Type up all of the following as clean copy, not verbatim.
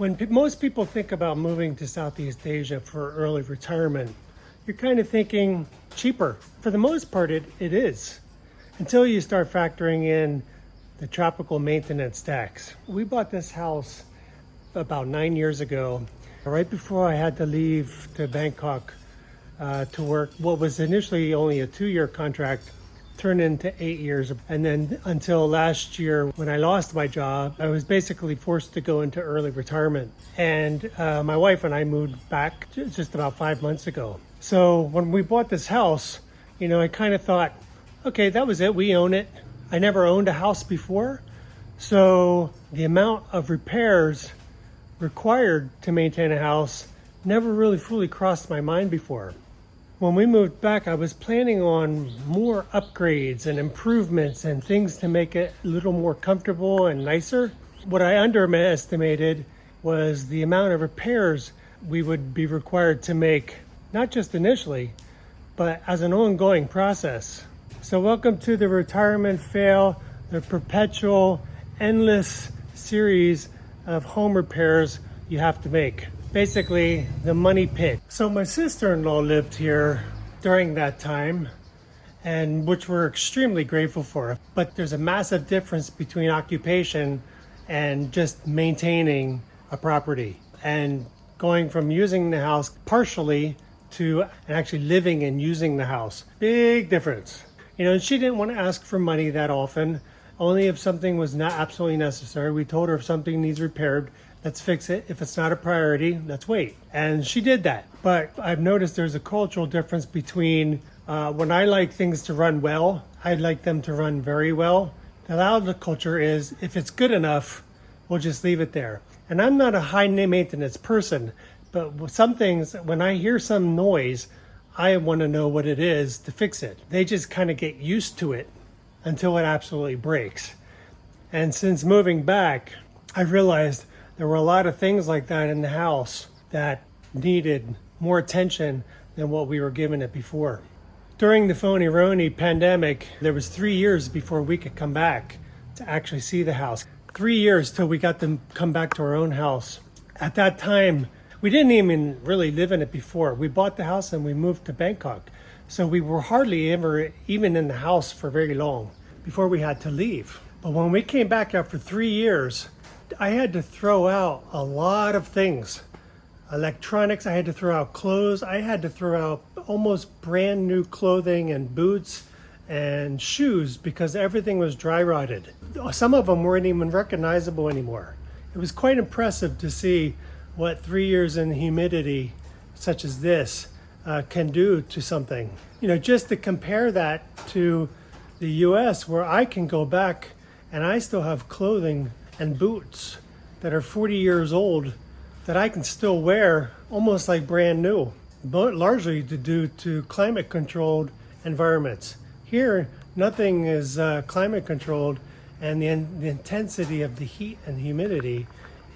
When most people think about moving to Southeast Asia for early retirement, you're kind of thinking cheaper. For the most part, it is, until you start factoring in the tropical maintenance tax. We bought this house about 9 years ago, right before I had to leave to Bangkok to work what was initially only a 2-year contract turned into 8 years. And then until last year, when I lost my job, I was basically forced to go into early retirement. And my wife and I moved back just about 5 months ago. So when we bought this house, I kind of thought, okay, that was it. We own it. I never owned a house before. So the amount of repairs required to maintain a house never really fully crossed my mind before. When we moved back, I was planning on more upgrades and improvements and things to make it a little more comfortable and nicer. What I underestimated was the amount of repairs we would be required to make, not just initially, but as an ongoing process. So welcome to the Retirement Fail, the perpetual, endless series of home repairs you have to make. Basically, the money pit. So my sister-in-law lived here during that time, and which we're extremely grateful for. But there's a massive difference between occupation and just maintaining a property, and going from using the house partially to actually living and using the house. Big difference. And she didn't want to ask for money that often, only if something was not absolutely necessary. We told her if something needs repaired, let's fix it. If it's not a priority, let's wait. And she did that. But I've noticed there's a cultural difference between when I like things to run well, I like them to run very well. The Lao culture is, if it's good enough, we'll just leave it there. And I'm not a high maintenance person, but some things, when I hear some noise, I want to know what it is to fix it. They just kind of get used to it until it absolutely breaks. And since moving back, I realized there were a lot of things like that in the house that needed more attention than what we were giving it before. During the phony-roni pandemic, there was 3 years before we could come back to actually see the house. 3 years till we got to come back to our own house. At that time, we didn't even really live in it before. We bought the house and we moved to Bangkok. So we were hardly ever even in the house for very long before we had to leave. But when we came back after 3 years, I had to throw out a lot of things. Electronics, I had to throw out clothes. I had to throw out almost brand new clothing and boots and shoes because everything was dry rotted. Some of them weren't even recognizable anymore. It was quite impressive to see what 3 years in humidity such as this can do to something. Just to compare that to the US, where I can go back and I still have clothing and boots that are 40 years old that I can still wear almost like brand new, but largely due to climate controlled environments. Here, nothing is climate controlled, and the intensity of the heat and humidity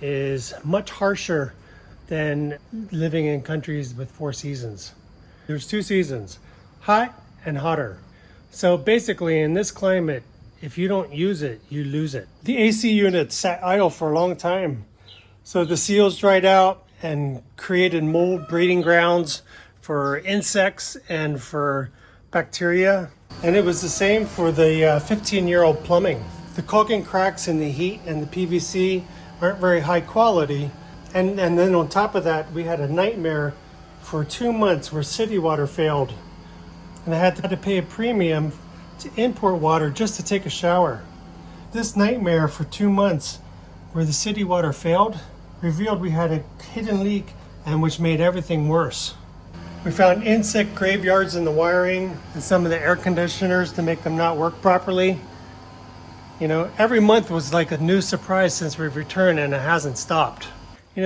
is much harsher than living in countries with 4 seasons. There's 2 seasons, hot and hotter. So basically in this climate, if you don't use it, you lose it. The AC unit sat idle for a long time. So the seals dried out and created mold breeding grounds for insects and for bacteria. And it was the same for the 15-year-old plumbing. The caulking cracks in the heat and the PVC aren't very high quality. And then on top of that, we had a nightmare for 2 months where city water failed. And I had to pay a premium to import water just to take a shower. This nightmare for 2 months where the city water failed revealed we had a hidden leak, and which made everything worse. We found insect graveyards in the wiring and some of the air conditioners to make them not work properly. Every month was like a new surprise since we've returned, and it hasn't stopped.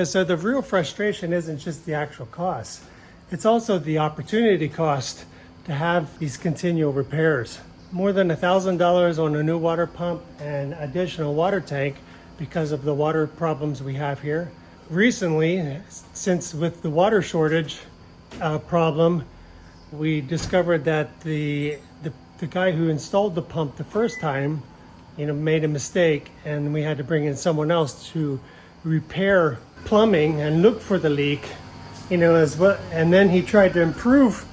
So the real frustration isn't just the actual cost. It's also the opportunity cost to have these continual repairs. More than $1,000 on a new water pump and additional water tank because of the water problems we have here. Recently, since with the water shortage problem, we discovered that the guy who installed the pump the first time, made a mistake, and we had to bring in someone else to repair plumbing and looked for the leak, as well. And then he tried to improve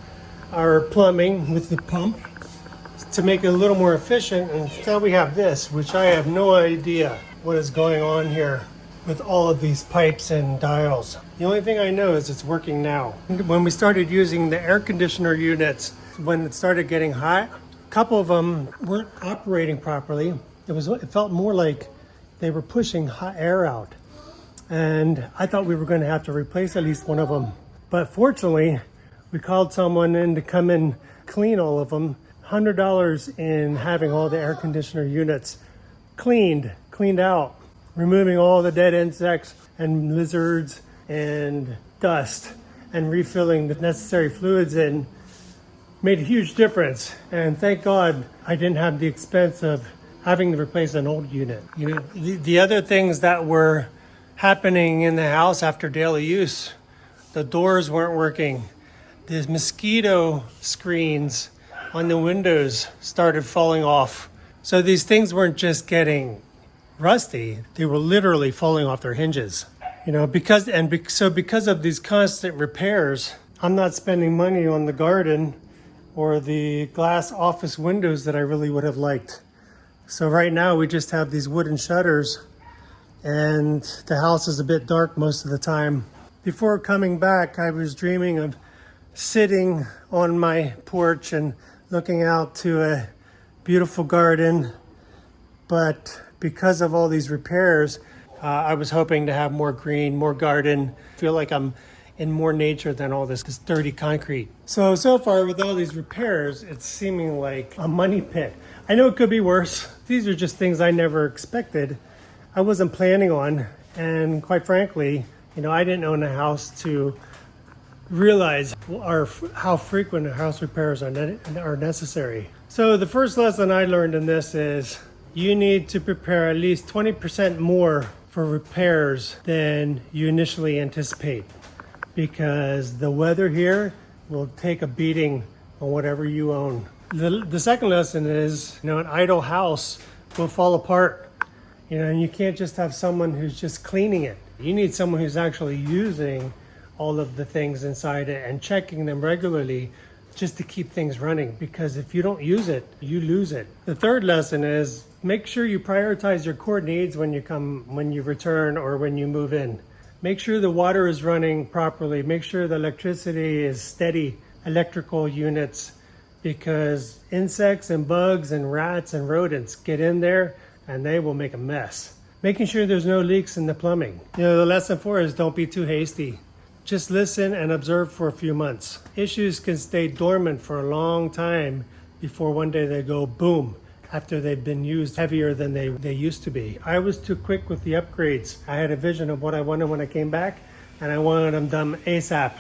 our plumbing with the pump to make it a little more efficient. And now we have this, which I have no idea what is going on here with all of these pipes and dials. The only thing I know is it's working now. When we started using the air conditioner units, when it started getting hot, a couple of them weren't operating properly. It felt more like they were pushing hot air out. And I thought we were going to have to replace at least one of them. But fortunately, we called someone in to come and clean all of them. $100 in having all the air conditioner units cleaned out, removing all the dead insects and lizards and dust and refilling the necessary fluids in made a huge difference. And thank God I didn't have the expense of having to replace an old unit. The other things that were happening in the house after daily use, the doors weren't working. The mosquito screens on the windows started falling off. So these things weren't just getting rusty, they were literally falling off their hinges. Because of these constant repairs, I'm not spending money on the garden or the glass office windows that I really would have liked. So right now we just have these wooden shutters and the house is a bit dark most of the time. Before coming back, I was dreaming of sitting on my porch and looking out to a beautiful garden. But because of all these repairs, I was hoping to have more green, more garden, feel like I'm in more nature than all this dirty concrete. So far with all these repairs, it's seeming like a money pit. I know it could be worse. These are just things I never expected. I wasn't planning on, and quite frankly, I didn't own a house to realize how frequent house repairs are necessary. So the first lesson I learned in this is you need to prepare at least 20% more for repairs than you initially anticipate, because the weather here will take a beating on whatever you own. The second lesson is, an idle house will fall apart, and you can't just have someone who's just cleaning it. You need someone who's actually using all of the things inside it and checking them regularly just to keep things running, because if you don't use it, you lose it. The third lesson is make sure you prioritize your core needs when you return or when you move in. Make sure the water is running properly. Make sure the electricity is steady, electrical units, because insects and bugs and rats and rodents get in there and they will make a mess. Making sure there's no leaks in the plumbing. The lesson 4 is don't be too hasty. Just listen and observe for a few months. Issues can stay dormant for a long time before one day they go boom after they've been used heavier than they used to be. I was too quick with the upgrades. I had a vision of what I wanted when I came back, and I wanted them done ASAP.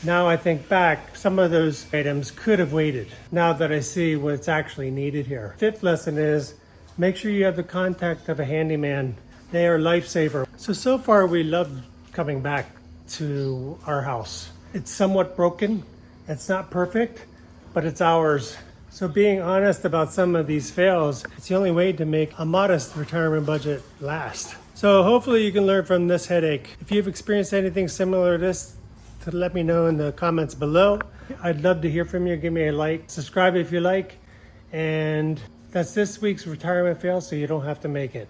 Now I think back, some of those items could have waited, now that I see what's actually needed here. Fifth lesson is make sure you have the contact of a handyman. They are a lifesaver. So far we love coming back to our house. It's somewhat broken. It's not perfect, but it's ours. So being honest about some of these fails, it's the only way to make a modest retirement budget last. So hopefully you can learn from this headache. If you've experienced anything similar to this, let me know in the comments below. I'd love to hear from you. Give me a like, subscribe if you like, and that's this week's retirement fail, so you don't have to make it.